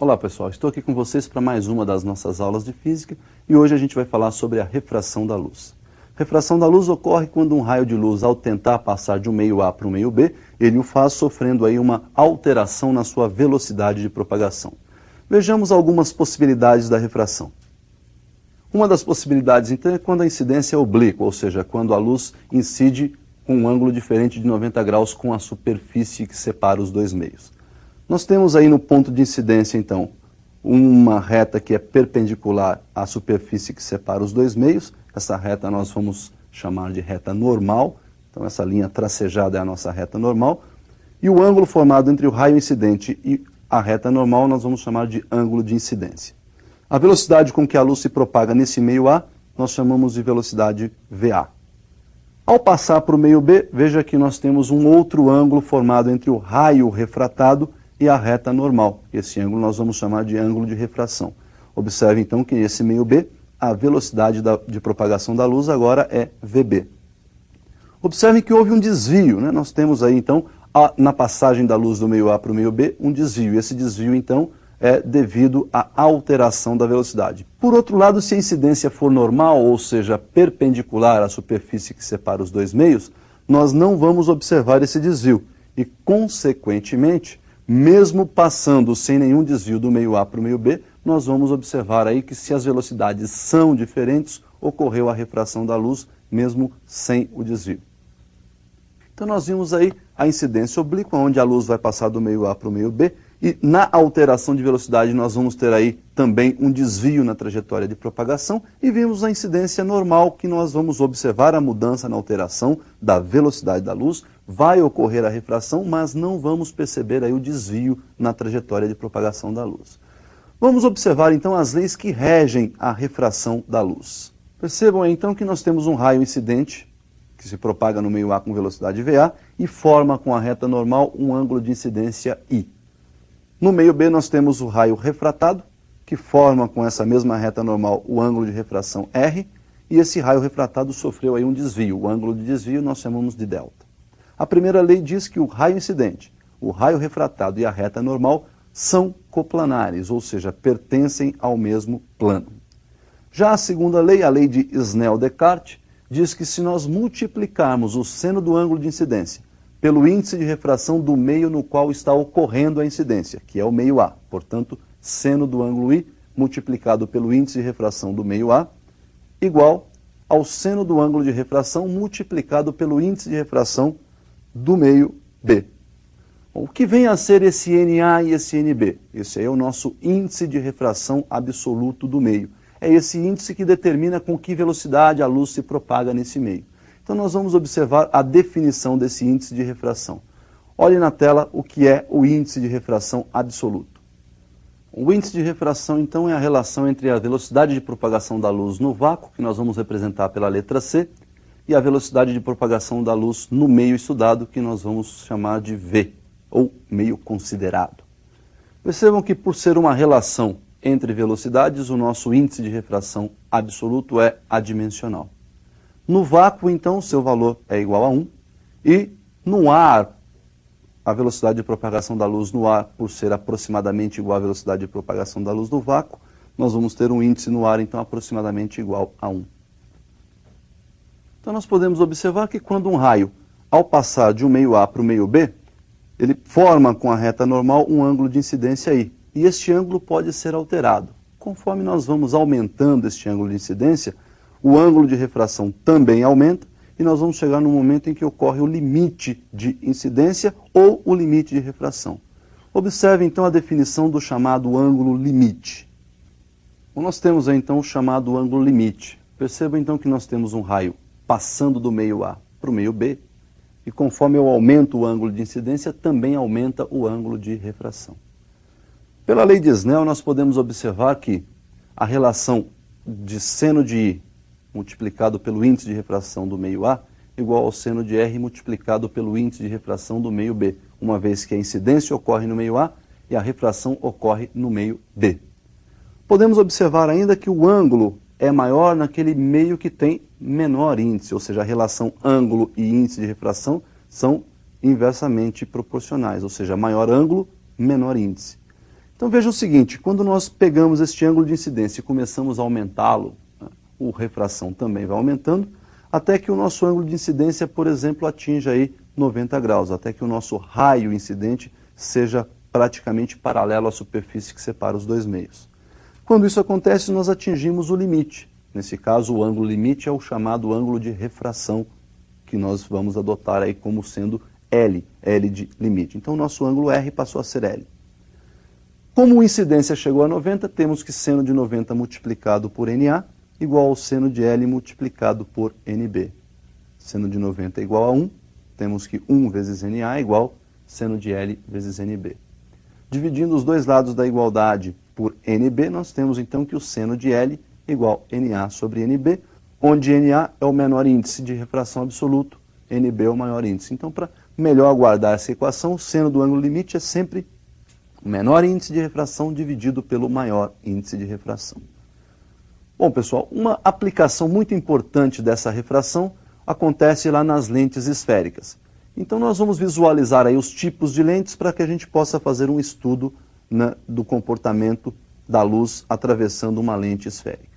Olá pessoal, estou aqui com vocês para mais uma das nossas aulas de física e hoje a gente vai falar sobre a refração da luz. Refração da luz ocorre quando um raio de luz, ao tentar passar de um meio A para o meio B, ele o faz sofrendo aí uma alteração na sua velocidade de propagação. Vejamos algumas possibilidades da refração. Uma das possibilidades então é quando a incidência é oblíqua, ou seja, quando a luz incide com um ângulo diferente de 90 graus com a superfície que separa os dois meios. Nós temos aí no ponto de incidência, então, uma reta que é perpendicular à superfície que separa os dois meios. Essa reta nós vamos chamar de reta normal. Então, essa linha tracejada é a nossa reta normal. E o ângulo formado entre o raio incidente e a reta normal nós vamos chamar de ângulo de incidência. A velocidade com que a luz se propaga nesse meio A, nós chamamos de velocidade VA. Ao passar para o meio B, veja que nós temos um outro ângulo formado entre o raio refratado e a reta normal. Esse ângulo nós vamos chamar de ângulo de refração. Observe então que nesse meio B, a velocidade de propagação da luz agora é VB. Observe que houve um desvio, né? Nós temos aí então, na passagem da luz do meio A para o meio B, um desvio. Esse desvio então é devido à alteração da velocidade. Por outro lado, se a incidência for normal, ou seja, perpendicular à superfície que separa os dois meios, nós não vamos observar esse desvio. E, consequentemente, mesmo passando sem nenhum desvio do meio A para o meio B, nós vamos observar aí que se as velocidades são diferentes, ocorreu a refração da luz, mesmo sem o desvio. Então nós vimos aí a incidência oblíqua, onde a luz vai passar do meio A para o meio B, e na alteração de velocidade nós vamos ter aí também um desvio na trajetória de propagação, e vimos a incidência normal, que nós vamos observar a mudança na alteração da velocidade da luz, vai ocorrer a refração, mas não vamos perceber aí o desvio na trajetória de propagação da luz. Vamos observar então as leis que regem a refração da luz. Percebam aí, então que nós temos um raio incidente, que se propaga no meio A com velocidade VA, e forma com a reta normal um ângulo de incidência I. No meio B nós temos o raio refratado, que forma com essa mesma reta normal o ângulo de refração R, e esse raio refratado sofreu aí um desvio. O ângulo de desvio nós chamamos de delta. A primeira lei diz que o raio incidente, o raio refratado e a reta normal são coplanares, ou seja, pertencem ao mesmo plano. Já a segunda lei, a lei de Snell-Descartes, diz que se nós multiplicarmos o seno do ângulo de incidência pelo índice de refração do meio no qual está ocorrendo a incidência, que é o meio A, portanto, seno do ângulo I multiplicado pelo índice de refração do meio A, igual ao seno do ângulo de refração multiplicado pelo índice de refração do meio B. Bom, o que vem a ser esse NA e esse NB? Esse aí é o nosso índice de refração absoluto do meio. É esse índice que determina com que velocidade a luz se propaga nesse meio. Então nós vamos observar a definição desse índice de refração. Olhe na tela o que é o índice de refração absoluto. O índice de refração, então, é a relação entre a velocidade de propagação da luz no vácuo, que nós vamos representar pela letra C, e a velocidade de propagação da luz no meio estudado, que nós vamos chamar de V, ou meio considerado. Percebam que, por ser uma relação entre velocidades, o nosso índice de refração absoluto é adimensional. No vácuo, então, seu valor é igual a 1, e no ar, a velocidade de propagação da luz no ar, por ser aproximadamente igual à velocidade de propagação da luz no vácuo, nós vamos ter um índice no ar, então, aproximadamente igual a 1. Então nós podemos observar que quando um raio, ao passar de um meio A para o meio B, ele forma com a reta normal um ângulo de incidência I. E este ângulo pode ser alterado. Conforme nós vamos aumentando este ângulo de incidência, o ângulo de refração também aumenta e nós vamos chegar no momento em que ocorre o limite de incidência ou o limite de refração. Observe então a definição do chamado ângulo limite. Nós temos aí, então o chamado ângulo limite. Perceba então que nós temos um raio passando do meio A para o meio B, e conforme eu aumento o ângulo de incidência, também aumenta o ângulo de refração. Pela lei de Snell, nós podemos observar que a relação de seno de I multiplicado pelo índice de refração do meio A igual ao seno de R multiplicado pelo índice de refração do meio B, uma vez que a incidência ocorre no meio A e a refração ocorre no meio B. Podemos observar ainda que o ângulo é maior naquele meio que tem menor índice, ou seja, a relação ângulo e índice de refração são inversamente proporcionais, ou seja, maior ângulo, menor índice. Então veja o seguinte, quando nós pegamos este ângulo de incidência e começamos a aumentá-lo, a refração também vai aumentando, até que o nosso ângulo de incidência, por exemplo, atinja aí 90 graus, até que o nosso raio incidente seja praticamente paralelo à superfície que separa os dois meios. Quando isso acontece, nós atingimos o limite. Nesse caso, o ângulo limite é o chamado ângulo de refração, que nós vamos adotar aí como sendo L, L de limite. Então, o nosso ângulo R passou a ser L. Como a incidência chegou a 90, temos que seno de 90 multiplicado por NA igual ao seno de L multiplicado por NB. Seno de 90 é igual a 1, temos que 1 vezes NA é igual seno de L vezes NB. Dividindo os dois lados da igualdade por NB, nós temos então que o seno de L igual NA sobre NB, onde NA é o menor índice de refração absoluto, NB é o maior índice. Então, para melhor guardar essa equação, o seno do ângulo limite é sempre o menor índice de refração dividido pelo maior índice de refração. Bom, pessoal, uma aplicação muito importante dessa refração acontece lá nas lentes esféricas. Então, nós vamos visualizar aí os tipos de lentes para que a gente possa fazer um estudo do comportamento da luz atravessando uma lente esférica.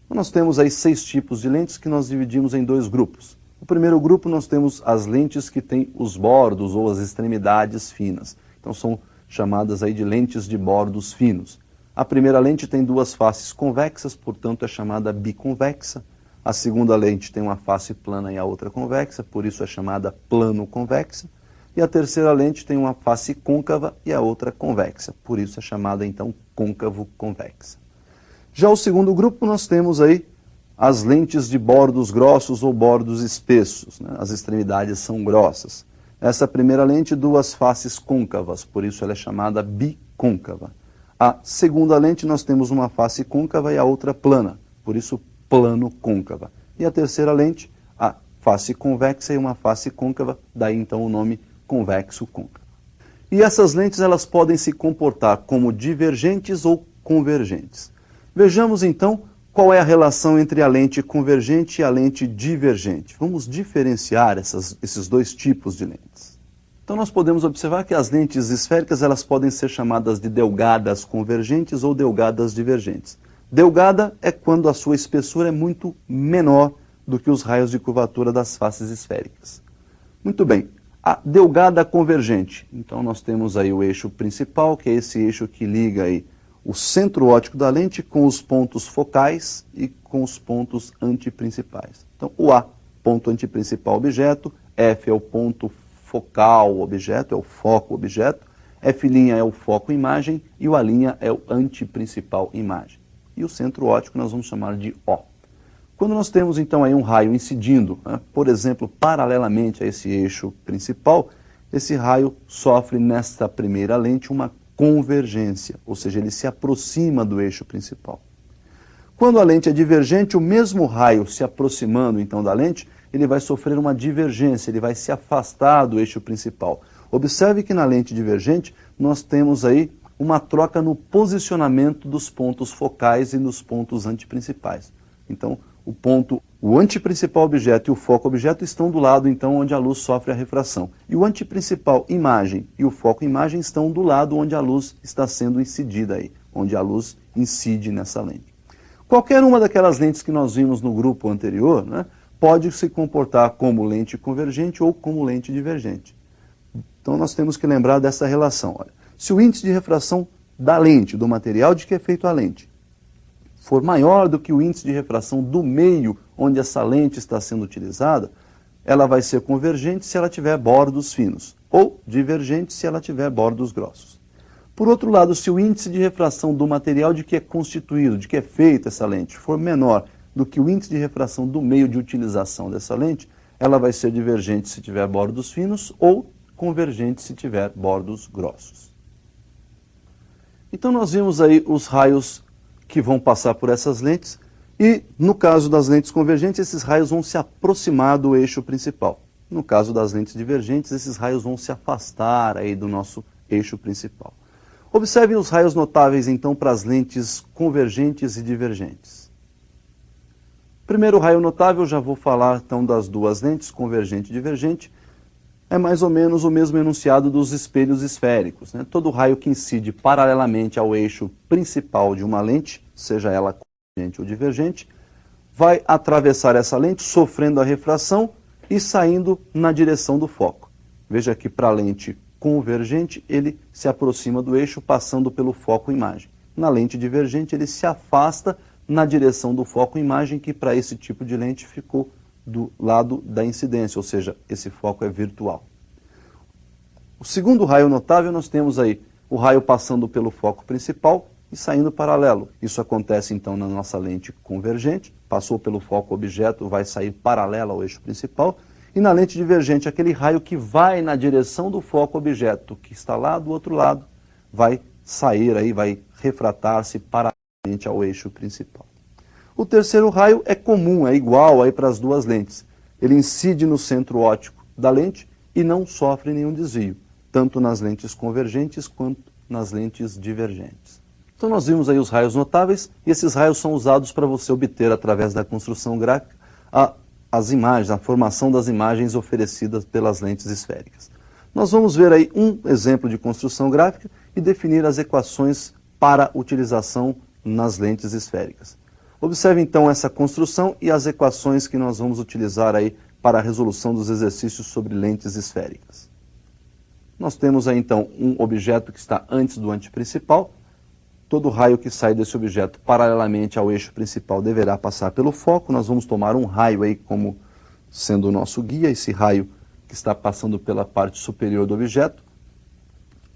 Então, nós temos aí 6 tipos de lentes que nós dividimos em 2 grupos. No primeiro grupo, nós temos as lentes que têm os bordos ou as extremidades finas. Então, são chamadas aí de lentes de bordos finos. A primeira lente tem 2 faces convexas, portanto é chamada biconvexa. A segunda lente tem uma face plana e a outra convexa, por isso é chamada plano-convexa. E a terceira lente tem uma face côncava e a outra convexa, por isso é chamada então côncavo-convexa. Já o segundo grupo nós temos aí as lentes de bordos grossos ou bordos espessos, né? As extremidades são grossas. Essa primeira lente, 2 faces côncavas, por isso ela é chamada bicôncava. A segunda lente nós temos uma face côncava e a outra plana, por isso plano-côncava. E a terceira lente, a face convexa e uma face côncava, daí então o nome convexo-côncavo. E essas lentes elas podem se comportar como divergentes ou convergentes. Vejamos então qual é a relação entre a lente convergente e a lente divergente. Vamos diferenciar esses 2 tipos de lentes. Então nós podemos observar que as lentes esféricas elas podem ser chamadas de delgadas convergentes ou delgadas divergentes. Delgada é quando a sua espessura é muito menor do que os raios de curvatura das faces esféricas. Muito bem, a delgada convergente. Então nós temos aí o eixo principal, que é esse eixo que liga aí o centro óptico da lente com os pontos focais e com os pontos antiprincipais. Então o A, ponto antiprincipal objeto, F é o ponto focal objeto, é o foco objeto, F' é o foco imagem e o A' é o antiprincipal imagem. E o centro óptico nós vamos chamar de O. Quando nós temos então aí um raio incidindo, né, por exemplo, paralelamente a esse eixo principal, esse raio sofre nesta primeira lente uma convergência, ou seja, ele se aproxima do eixo principal. Quando a lente é divergente, o mesmo raio se aproximando então da lente, ele vai sofrer uma divergência, ele vai se afastar do eixo principal. Observe que na lente divergente nós temos aí uma troca no posicionamento dos pontos focais e nos pontos antiprincipais. Então, o antiprincipal objeto e o foco objeto estão do lado então onde a luz sofre a refração. E o antiprincipal imagem e o foco imagem estão do lado onde a luz está sendo incidida aí, onde a luz incide nessa lente. Qualquer uma daquelas lentes que nós vimos no grupo anterior, né, pode se comportar como lente convergente ou como lente divergente. Então nós temos que lembrar dessa relação. Olha, se o índice de refração da lente, do material de que é feito a lente, for maior do que o índice de refração do meio onde essa lente está sendo utilizada, ela vai ser convergente se ela tiver bordos finos, ou divergente se ela tiver bordos grossos. Por outro lado, se o índice de refração do material de que é constituído, de que é feita essa lente, for menor do que o índice de refração do meio de utilização dessa lente, ela vai ser divergente se tiver bordos finos ou convergente se tiver bordos grossos. Então nós vimos aí os raios que vão passar por essas lentes e, no caso das lentes convergentes, esses raios vão se aproximar do eixo principal. No caso das lentes divergentes, esses raios vão se afastar aí do nosso eixo principal. Observem os raios notáveis, então, para as lentes convergentes e divergentes. Primeiro raio notável, já vou falar, então, das 2 lentes, convergente e divergente. é mais ou menos o mesmo enunciado dos espelhos esféricos, né? Todo raio que incide paralelamente ao eixo principal de uma lente, seja ela convergente ou divergente, vai atravessar essa lente, sofrendo a refração e saindo na direção do foco. Veja que para a lente convergente, ele se aproxima do eixo, passando pelo foco-imagem. Na lente divergente, ele se afasta na direção do foco-imagem, que para esse tipo de lente ficou do lado da incidência, ou seja, esse foco é virtual. O segundo raio notável, nós temos aí o raio passando pelo foco principal e saindo paralelo. Isso acontece então na nossa lente convergente, passou pelo foco objeto, vai sair paralelo ao eixo principal, e na lente divergente, aquele raio que vai na direção do foco objeto, que está lá do outro lado, vai sair aí, vai refratar-se paralelamente ao eixo principal. O terceiro raio é comum, é igual aí para as duas lentes. Ele incide no centro óptico da lente e não sofre nenhum desvio, tanto nas lentes convergentes quanto nas lentes divergentes. Então nós vimos aí os raios notáveis, e esses raios são usados para você obter, através da construção gráfica, as imagens, a formação das imagens oferecidas pelas lentes esféricas. Nós vamos ver aí um exemplo de construção gráfica e definir as equações para utilização nas lentes esféricas. Observe então essa construção e as equações que nós vamos utilizar aí para a resolução dos exercícios sobre lentes esféricas. Nós temos aí então um objeto que está antes do anteprincipal. Todo raio que sai desse objeto paralelamente ao eixo principal deverá passar pelo foco. Nós vamos tomar um raio aí como sendo o nosso guia, esse raio que está passando pela parte superior do objeto.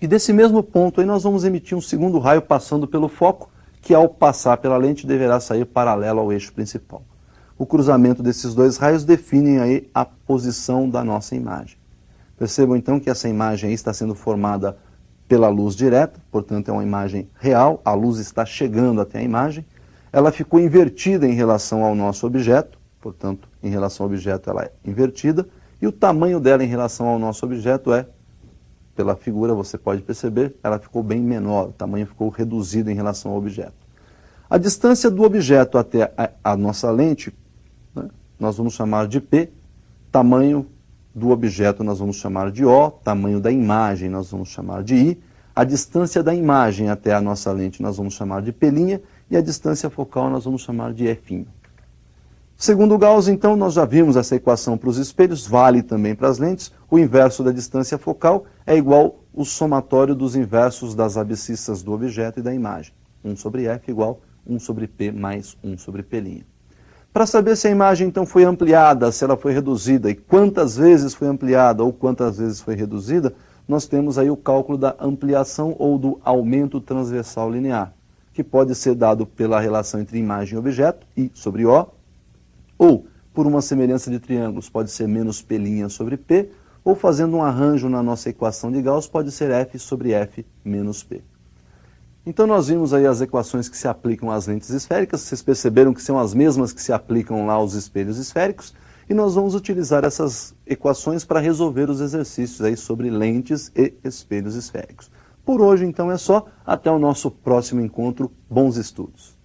E desse mesmo ponto aí nós vamos emitir um segundo raio passando pelo foco, que ao passar pela lente deverá sair paralelo ao eixo principal. O cruzamento desses dois raios define aí a posição da nossa imagem. Percebam então que essa imagem aí está sendo formada pela luz direta, portanto é uma imagem real, a luz está chegando até a imagem, ela ficou invertida em relação ao nosso objeto, portanto em relação ao objeto ela é invertida, e o tamanho dela em relação ao nosso objeto é, pela figura você pode perceber, ela ficou bem menor, o tamanho ficou reduzido em relação ao objeto. A distância do objeto até a nossa lente, né, nós vamos chamar de P, tamanho do objeto nós vamos chamar de O, tamanho da imagem nós vamos chamar de I, a distância da imagem até a nossa lente nós vamos chamar de P', e a distância focal nós vamos chamar de E'. Segundo Gauss, então, nós já vimos essa equação para os espelhos, vale também para as lentes. O inverso da distância focal é igual ao somatório dos inversos das abscissas do objeto e da imagem. 1 sobre F igual 1 sobre P mais 1 sobre P'. Para saber se a imagem então foi ampliada, se ela foi reduzida e quantas vezes foi ampliada ou quantas vezes foi reduzida, nós temos aí o cálculo da ampliação ou do aumento transversal linear, que pode ser dado pela relação entre imagem e objeto, I sobre O, ou por uma semelhança de triângulos, pode ser menos P' sobre P, ou fazendo um arranjo na nossa equação de Gauss, pode ser F sobre F menos P. Então nós vimos aí as equações que se aplicam às lentes esféricas, vocês perceberam que são as mesmas que se aplicam lá aos espelhos esféricos, e nós vamos utilizar essas equações para resolver os exercícios aí sobre lentes e espelhos esféricos. Por hoje então é só, até o nosso próximo encontro, bons estudos.